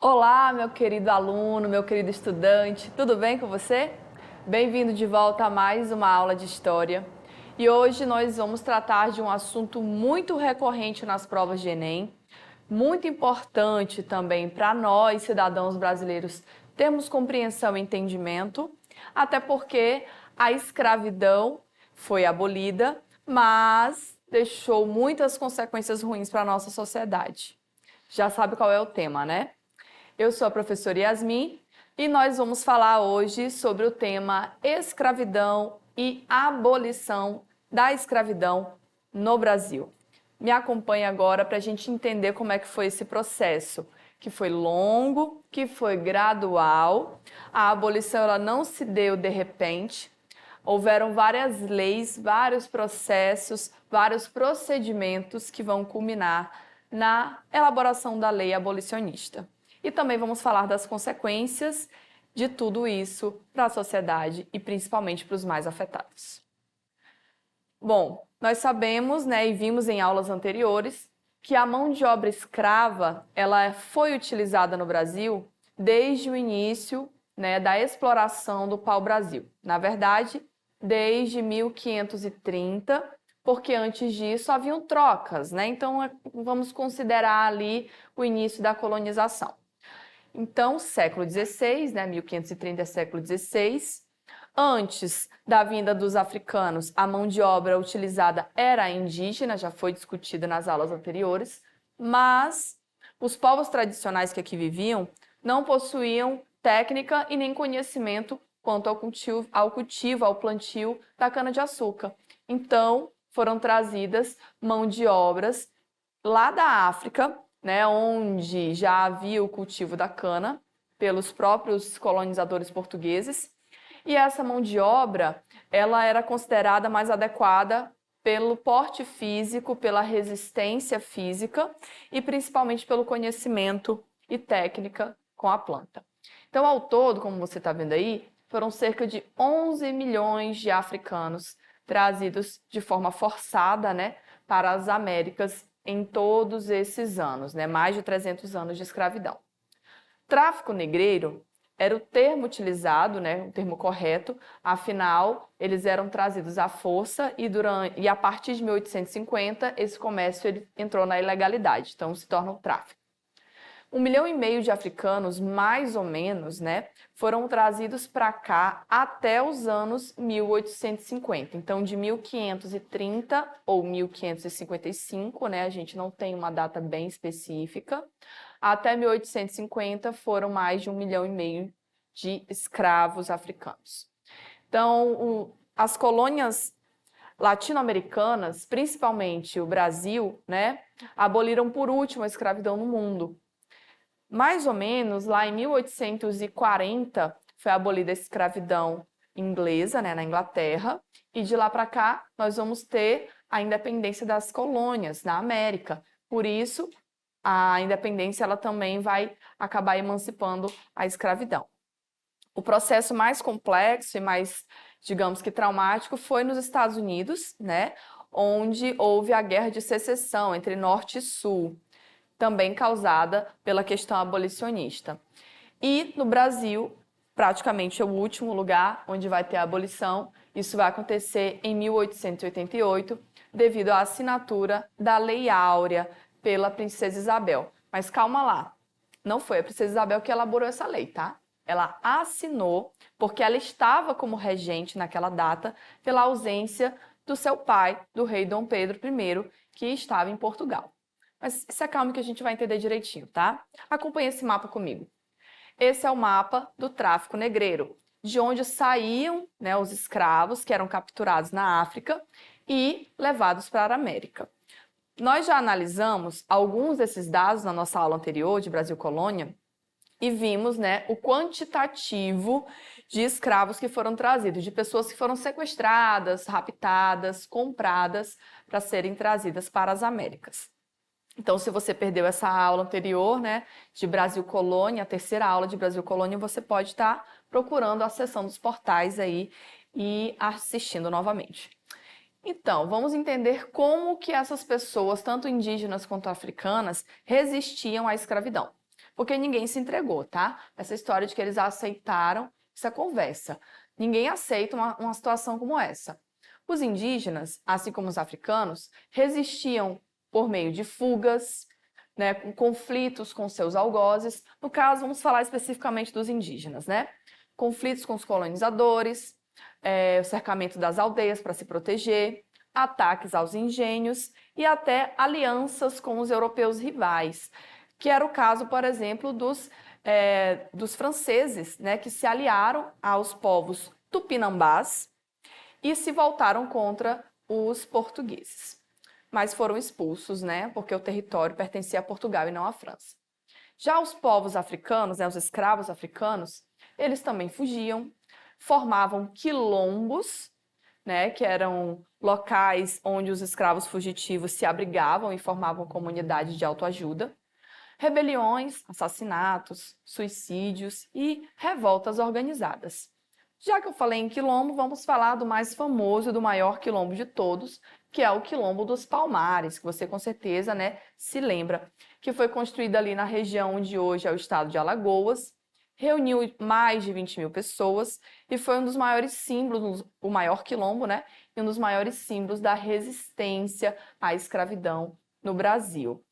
Olá, meu querido aluno, meu querido estudante, tudo bem com você? Bem-vindo de volta a mais uma aula de História. E hoje nós vamos tratar de um assunto muito recorrente nas provas de Enem, muito importante também para nós, cidadãos brasileiros, termos compreensão e entendimento, até porque a escravidão foi abolida, mas deixou muitas consequências ruins para a nossa sociedade. Já sabe qual é o tema, né? Eu sou a professora Yasmin e nós vamos falar hoje sobre o tema escravidão e abolição da escravidão no Brasil. Me acompanhe agora para a gente entender como é que foi esse processo, que foi longo, que foi gradual. A abolição ela não se deu de repente. Houveram várias leis, vários processos, vários procedimentos que vão culminar na elaboração da lei abolicionista. E também vamos falar das consequências de tudo isso para a sociedade e principalmente para os mais afetados. Bom, nós sabemos, né, e vimos em aulas anteriores, que a mão de obra escrava ela foi utilizada no Brasil desde o início, né, da exploração do pau-brasil. Na verdade, desde 1530, porque antes disso haviam trocas, né? Então vamos considerar ali o início da colonização. Então, século XVI, né, 1530 é século XVI. Antes da vinda dos africanos, a mão de obra utilizada era indígena, já foi discutida nas aulas anteriores, mas os povos tradicionais que aqui viviam não possuíam técnica e nem conhecimento quanto ao plantio da cana-de-açúcar. Então, foram trazidas mão de obras lá da África, né, onde já havia o cultivo da cana pelos próprios colonizadores portugueses, e essa mão de obra, ela era considerada mais adequada pelo porte físico, pela resistência física e principalmente pelo conhecimento e técnica com a planta. Então, ao todo, como você está vendo aí, foram cerca de 11 milhões de africanos trazidos de forma forçada, né, para as Américas em todos esses anos, né, mais de 300 anos de escravidão. Tráfico negreiro era o termo utilizado, né, o termo correto, afinal, eles eram trazidos à força e a partir de 1850 esse comércio ele entrou na ilegalidade, então se torna um tráfico. 1,5 milhão de africanos, mais ou menos, né, foram trazidos para cá até os anos 1850. Então, de 1530 ou 1555, né, a gente não tem uma data bem específica, até 1850 foram mais de 1,5 milhão de escravos africanos. Então, as colônias latino-americanas, principalmente o Brasil, né, aboliram por último a escravidão no mundo. Mais ou menos lá em 1840 foi abolida a escravidão inglesa, né, na Inglaterra, e de lá para cá nós vamos ter a independência das colônias na América. Por isso, a independência ela também vai acabar emancipando a escravidão. O processo mais complexo e mais, digamos que traumático foi nos Estados Unidos, né, onde houve a Guerra de Secessão entre Norte e Sul, também causada pela questão abolicionista. E no Brasil, praticamente é o último lugar onde vai ter a abolição. Isso vai acontecer em 1888, devido à assinatura da Lei Áurea pela Princesa Isabel. Mas calma lá, não foi a Princesa Isabel que elaborou essa lei, tá? Ela assinou porque ela estava como regente naquela data pela ausência do seu pai, do rei Dom Pedro I, que estava em Portugal. Mas se acalme que a gente vai entender direitinho, tá? Acompanhe esse mapa comigo. Esse é o mapa do tráfico negreiro, de onde saíam, né, os escravos que eram capturados na África e levados para a América. Nós já analisamos alguns desses dados na nossa aula anterior de Brasil Colônia e vimos, né, o quantitativo de escravos que foram trazidos, de pessoas que foram sequestradas, raptadas, compradas para serem trazidas para as Américas. Então, se você perdeu essa aula anterior, né, de Brasil Colônia, a terceira aula de Brasil Colônia, você pode estar procurando a seção dos portais aí e assistindo novamente. Então, vamos entender como que essas pessoas, tanto indígenas quanto africanas, resistiam à escravidão. porque ninguém se entregou, tá? Essa história de que eles aceitaram, isso é conversa. Ninguém aceita uma situação como essa. Os indígenas, assim como os africanos, resistiam por meio de fugas, né, com conflitos com seus algozes. No caso, vamos falar especificamente dos indígenas, né? Conflitos com os colonizadores, o cercamento das aldeias para se proteger, ataques aos engenhos e até alianças com os europeus rivais, que era o caso, por exemplo, dos franceses, né, que se aliaram aos povos tupinambás e se voltaram contra os portugueses. Mas foram expulsos, né, porque o território pertencia a Portugal e não à França. Já os povos africanos, né, os escravos africanos, eles também fugiam, formavam quilombos, né, que eram locais onde os escravos fugitivos se abrigavam e formavam comunidades de autoajuda, rebeliões, assassinatos, suicídios e revoltas organizadas. Já que eu falei em quilombo, vamos falar do mais famoso e do maior quilombo de todos, que é o Quilombo dos Palmares, que você com certeza, né, se lembra, que foi construído ali na região onde hoje é o estado de Alagoas, reuniu mais de 20 mil pessoas e foi um dos maiores símbolos, o maior quilombo, né, e um dos maiores símbolos da resistência à escravidão no Brasil.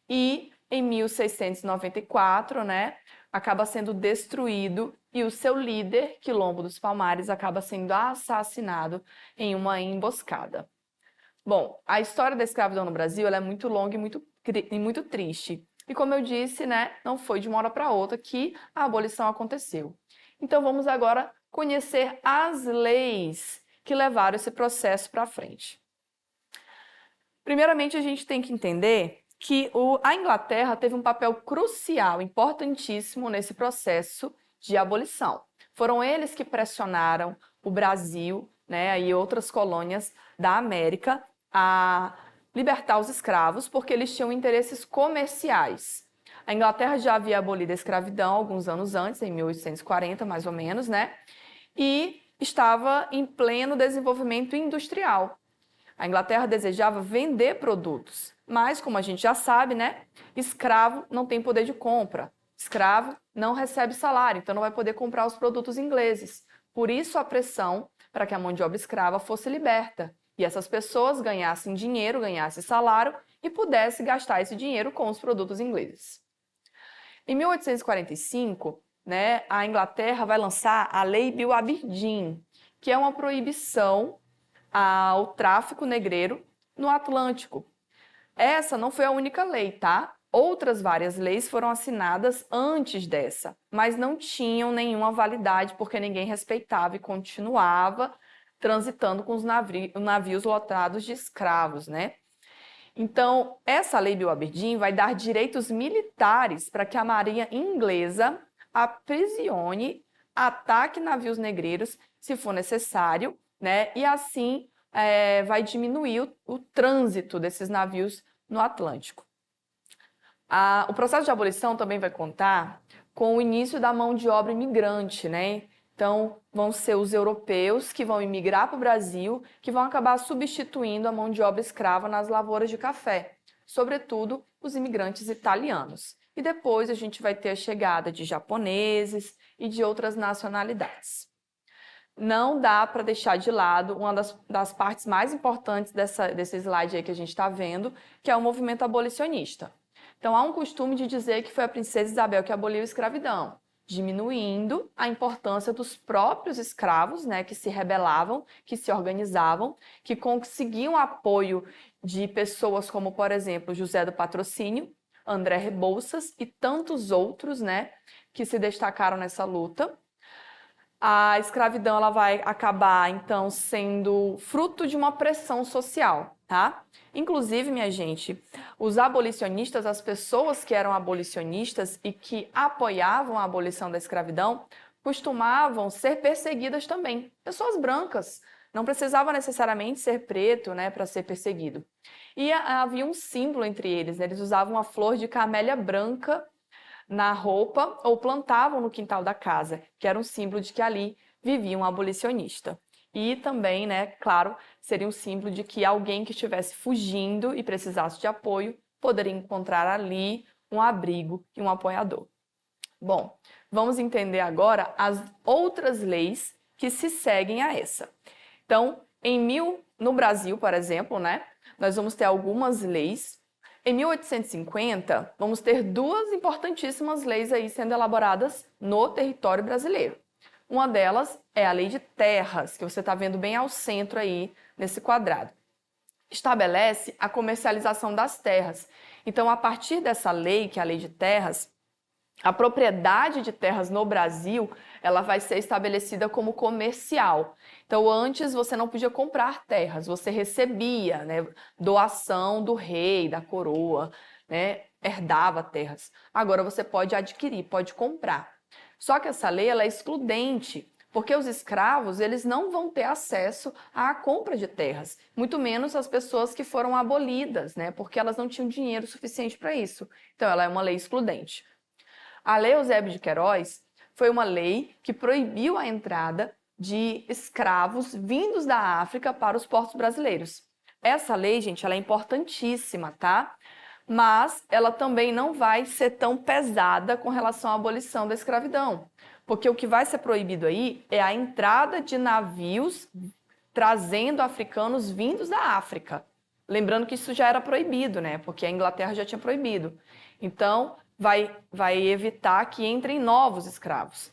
E em 1694, né, acaba sendo destruído e o seu líder, Quilombo dos Palmares, acaba sendo assassinado em uma emboscada. Bom, a história da escravidão no Brasil ela é muito longa e muito triste. E como eu disse, né, não foi de uma hora para outra que a abolição aconteceu. Então vamos agora conhecer as leis que levaram esse processo para frente. Primeiramente, a gente tem que entender que a Inglaterra teve um papel crucial, importantíssimo nesse processo de abolição. Foram eles que pressionaram o Brasil, né, e outras colônias da América a libertar os escravos, porque eles tinham interesses comerciais. A Inglaterra já havia abolido a escravidão alguns anos antes, em 1840, mais ou menos, né? E estava em pleno desenvolvimento industrial. A Inglaterra desejava vender produtos, mas, como a gente já sabe, né, escravo não tem poder de compra. Escravo não recebe salário, então não vai poder comprar os produtos ingleses. Por isso a pressão para que a mão de obra escrava fosse liberta e essas pessoas ganhassem dinheiro, ganhassem salário e pudessem gastar esse dinheiro com os produtos ingleses. Em 1845, né, a Inglaterra vai lançar a Lei Bill Aberdeen, que é uma proibição ao tráfico negreiro no Atlântico. Essa não foi a única lei, tá? Outras várias leis foram assinadas antes dessa, mas não tinham nenhuma validade porque ninguém respeitava e continuava transitando com os navios lotados de escravos, né? Então, essa lei Bill Aberdeen vai dar direitos militares para que a marinha inglesa aprisione, ataque navios negreiros se for necessário, né? E assim vai diminuir o trânsito desses navios no Atlântico. O processo de abolição também vai contar com o início da mão de obra imigrante, né? Então, vão ser os europeus que vão imigrar para o Brasil, que vão acabar substituindo a mão de obra escrava nas lavouras de café, sobretudo os imigrantes italianos. E depois a gente vai ter a chegada de japoneses e de outras nacionalidades. Não dá para deixar de lado uma das partes mais importantes desse slide aí que a gente está vendo, que é o movimento abolicionista. Então, há um costume de dizer que foi a princesa Isabel que aboliu a escravidão, diminuindo a importância dos próprios escravos, né, que se rebelavam, que se organizavam, que conseguiam apoio de pessoas como, por exemplo, José do Patrocínio, André Rebouças e tantos outros, né, que se destacaram nessa luta. A escravidão ela vai acabar, então, sendo fruto de uma pressão social, tá? Inclusive, minha gente, os abolicionistas, as pessoas que eram abolicionistas e que apoiavam a abolição da escravidão, costumavam ser perseguidas também. Pessoas brancas, não precisava necessariamente ser preto, né, para ser perseguido. E havia um símbolo entre eles, né? Eles usavam a flor de camélia branca na roupa ou plantavam no quintal da casa, que era um símbolo de que ali vivia um abolicionista. E também, né, claro, seria um símbolo de que alguém que estivesse fugindo e precisasse de apoio poderia encontrar ali um abrigo e um apoiador. Bom, vamos entender agora as outras leis que se seguem a essa. Então, no Brasil, por exemplo, né, nós vamos ter algumas leis. Em 1850, vamos ter duas importantíssimas leis aí sendo elaboradas no território brasileiro. Uma delas é a Lei de Terras, que você está vendo bem ao centro aí nesse quadrado. Estabelece a comercialização das terras. Então, a partir dessa lei, que é a Lei de Terras, a propriedade de terras no Brasil, ela vai ser estabelecida como comercial. Então, antes você não podia comprar terras, você recebia, né, doação do rei, da coroa, né, herdava terras. Agora você pode adquirir, pode comprar. Só que essa lei ela é excludente, porque os escravos eles não vão ter acesso à compra de terras, muito menos as pessoas que foram abolidas, né, porque elas não tinham dinheiro suficiente para isso. Então, ela é uma lei excludente. A Lei Eusébio de Queiroz foi uma lei que proibiu a entrada de escravos vindos da África para os portos brasileiros. Essa lei, gente, ela é importantíssima, tá? Mas ela também não vai ser tão pesada com relação à abolição da escravidão, porque o que vai ser proibido aí é a entrada de navios trazendo africanos vindos da África. Lembrando que isso já era proibido, né? Porque a Inglaterra já tinha proibido. Então, vai evitar que entrem novos escravos.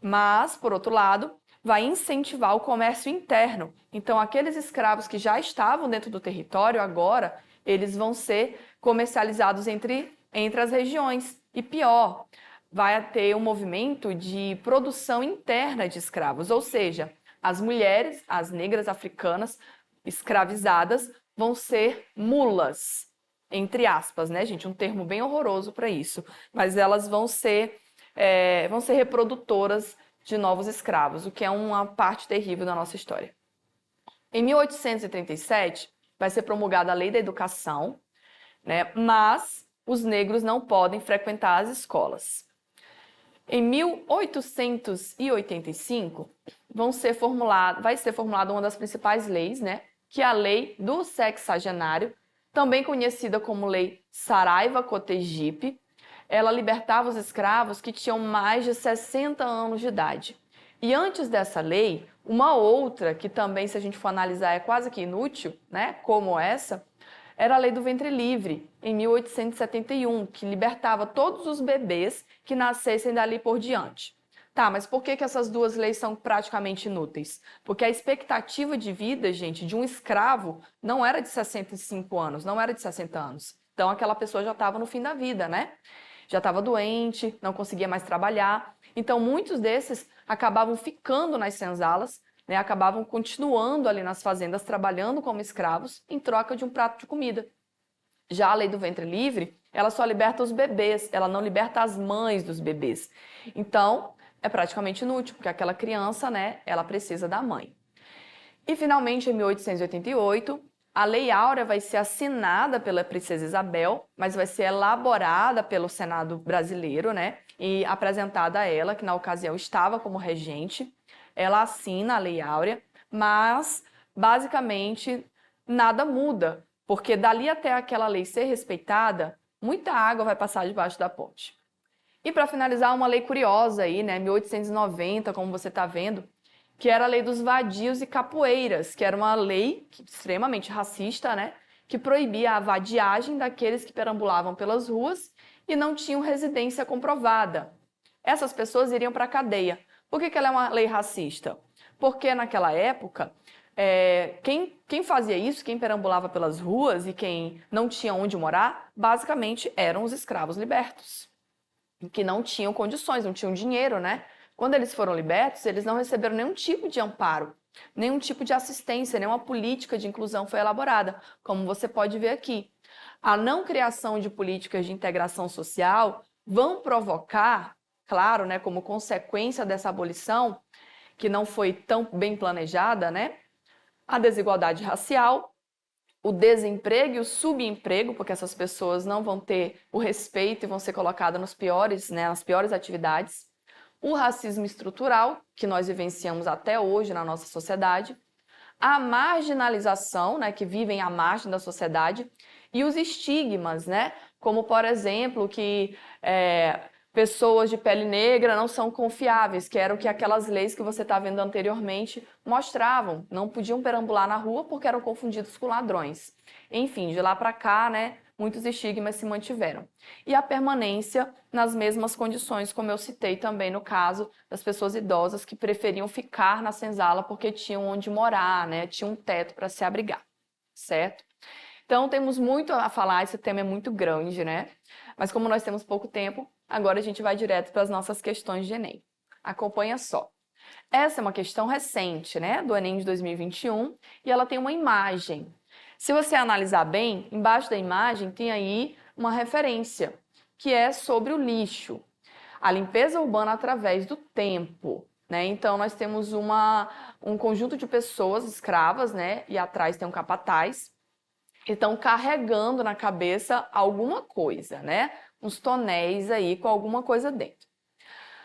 Mas, por outro lado, vai incentivar o comércio interno. Então, aqueles escravos que já estavam dentro do território, agora, eles vão ser comercializados entre as regiões. E pior, vai ter um movimento de produção interna de escravos, ou seja, as mulheres, as negras africanas escravizadas, vão ser mulas, entre aspas, né, gente? Um termo bem horroroso para isso. Mas elas vão ser reprodutoras de novos escravos, o que é uma parte terrível da nossa história. Em 1837, vai ser promulgada a Lei da Educação, né? Mas os negros não podem frequentar as escolas. Em 1885, vai ser formulada uma das principais leis, né? Que é a Lei do Sexagenário, também conhecida como Lei Saraiva-Cotegipe. Ela libertava os escravos que tinham mais de 60 anos de idade. E antes dessa lei, uma outra, que também, se a gente for analisar, é quase que inútil, né? Como essa, era a Lei do Ventre Livre, em 1871, que libertava todos os bebês que nascessem dali por diante. Tá, mas por que essas duas leis são praticamente inúteis? Porque a expectativa de vida, gente, de um escravo não era de 65 anos, não era de 60 anos. Então, aquela pessoa já estava no fim da vida, né? Já estava doente, não conseguia mais trabalhar. Então, muitos desses acabavam ficando nas senzalas, né, acabavam continuando ali nas fazendas, trabalhando como escravos, em troca de um prato de comida. Já a Lei do Ventre Livre, ela só liberta os bebês, ela não liberta as mães dos bebês. Então, é praticamente inútil, porque aquela criança, né, ela precisa da mãe. E, finalmente, em 1888, a Lei Áurea vai ser assinada pela Princesa Isabel, mas vai ser elaborada pelo Senado brasileiro, né, e apresentada a ela, que na ocasião estava como regente. Ela assina a Lei Áurea, mas, basicamente, nada muda, porque dali até aquela lei ser respeitada, muita água vai passar debaixo da ponte. E para finalizar, uma lei curiosa aí, né, 1890, como você está vendo, que era a lei dos vadios e capoeiras, que era uma lei extremamente racista, né, que proibia a vadiagem daqueles que perambulavam pelas ruas e não tinham residência comprovada. Essas pessoas iriam para a cadeia. Por que ela é uma lei racista? Porque naquela época, quem fazia isso, quem perambulava pelas ruas e quem não tinha onde morar, basicamente eram os escravos libertos, que não tinham condições, não tinham dinheiro, né? Quando eles foram libertos, eles não receberam nenhum tipo de amparo, nenhum tipo de assistência, nenhuma política de inclusão foi elaborada, como você pode ver aqui. A não criação de políticas de integração social vão provocar, claro, né, como consequência dessa abolição, que não foi tão bem planejada, né, a desigualdade racial, o desemprego e o subemprego, porque essas pessoas não vão ter o respeito e vão ser colocadas nas piores atividades, o racismo estrutural, que nós vivenciamos até hoje na nossa sociedade, a marginalização, né, que vivem à margem da sociedade, e os estigmas, né, como, por exemplo, que Pessoas de pele negra não são confiáveis, que era o que aquelas leis que você está vendo anteriormente mostravam. Não podiam perambular na rua porque eram confundidos com ladrões. Enfim, de lá para cá, né, muitos estigmas se mantiveram. E a permanência nas mesmas condições, como eu citei também no caso das pessoas idosas que preferiam ficar na senzala porque tinham onde morar, né, tinham um teto para se abrigar, certo? Então, temos muito a falar, esse tema é muito grande, né? Mas como nós temos pouco tempo, agora a gente vai direto para as nossas questões de Enem. Acompanha só. Essa é uma questão recente, né, do Enem de 2021, e ela tem uma imagem. Se você analisar bem, embaixo da imagem tem aí uma referência, que é sobre o lixo. A limpeza urbana através do tempo, né? Então, nós temos um conjunto de pessoas escravas, né? E atrás tem um capataz, que estão carregando na cabeça alguma coisa, né? Uns tonéis aí com alguma coisa dentro.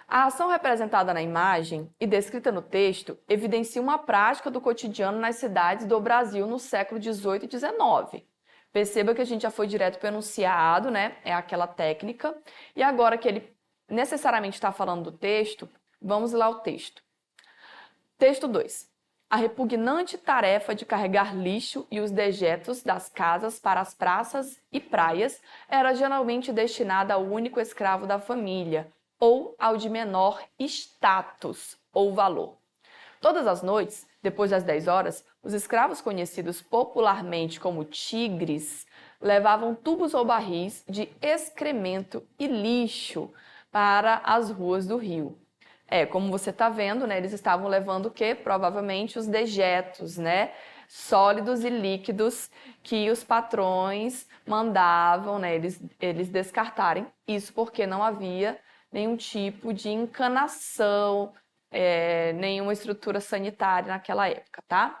A ação representada na imagem e descrita no texto evidencia uma prática do cotidiano nas cidades do Brasil no século XVIII e XIX. Perceba que a gente já foi direto para o enunciado, né? É aquela técnica. E agora que ele necessariamente está falando do texto, vamos lá ao texto. Texto 2. A repugnante tarefa de carregar lixo e os dejetos das casas para as praças e praias era geralmente destinada ao único escravo da família, ou ao de menor status ou valor. Todas as noites, depois das 10 horas, os escravos conhecidos popularmente como tigres levavam tubos ou barris de excremento e lixo para as ruas do rio. Como você está vendo, né, eles estavam levando o quê? Provavelmente os dejetos, né, sólidos e líquidos que os patrões mandavam, né, eles descartarem. Isso porque não havia nenhum tipo de encanação, nenhuma estrutura sanitária naquela época, tá?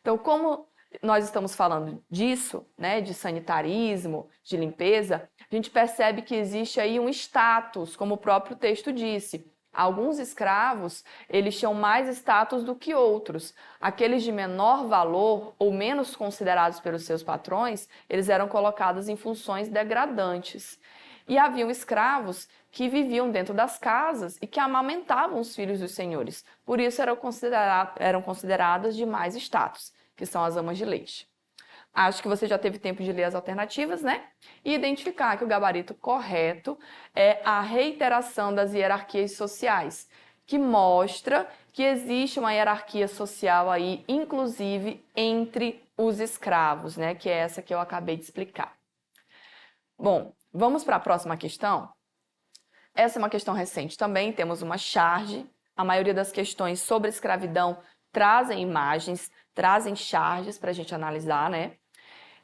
Então, como nós estamos falando disso, né, de sanitarismo, de limpeza, a gente percebe que existe aí um status, como o próprio texto disse. Alguns escravos, eles tinham mais status do que outros. Aqueles de menor valor ou menos considerados pelos seus patrões, eles eram colocados em funções degradantes. E haviam escravos que viviam dentro das casas e que amamentavam os filhos dos senhores. Por isso eram consideradas de mais status, que são as amas de leite. Acho que você já teve tempo de ler as alternativas, né? E identificar que o gabarito correto é a reiteração das hierarquias sociais, que mostra que existe uma hierarquia social aí, inclusive entre os escravos, né? Que é essa que eu acabei de explicar. Bom, vamos para a próxima questão? Essa é uma questão recente também, temos uma charge. A maioria das questões sobre escravidão trazem imagens, trazem charges para a gente analisar, né?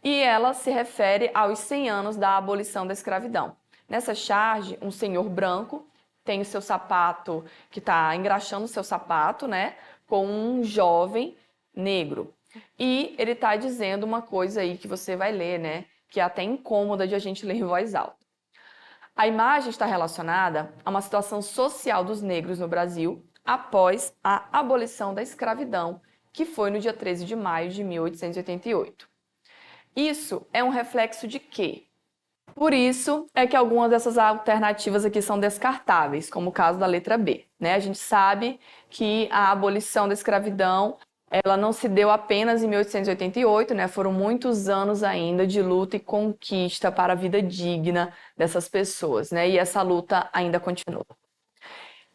E ela se refere aos 100 anos da abolição da escravidão. Nessa charge, um senhor branco tem o seu sapato, que está engraxando o seu sapato, né, com um jovem negro. E ele está dizendo uma coisa aí que você vai ler, né, que é até incômoda de a gente ler em voz alta. A imagem está relacionada a uma situação social dos negros no Brasil após a abolição da escravidão, que foi no dia 13 de maio de 1888. Isso é um reflexo de quê? Por isso é que algumas dessas alternativas aqui são descartáveis, como o caso da letra B, né? A gente sabe que a abolição da escravidão, ela não se deu apenas em 1888, né? Foram muitos anos ainda de luta e conquista para a vida digna dessas pessoas, né? E essa luta ainda continua.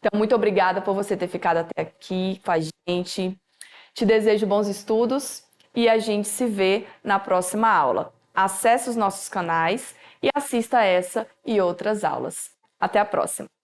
Então, muito obrigada por você ter ficado até aqui com a gente. Te desejo bons estudos e a gente se vê na próxima aula. Acesse os nossos canais e assista essa e outras aulas. Até a próxima!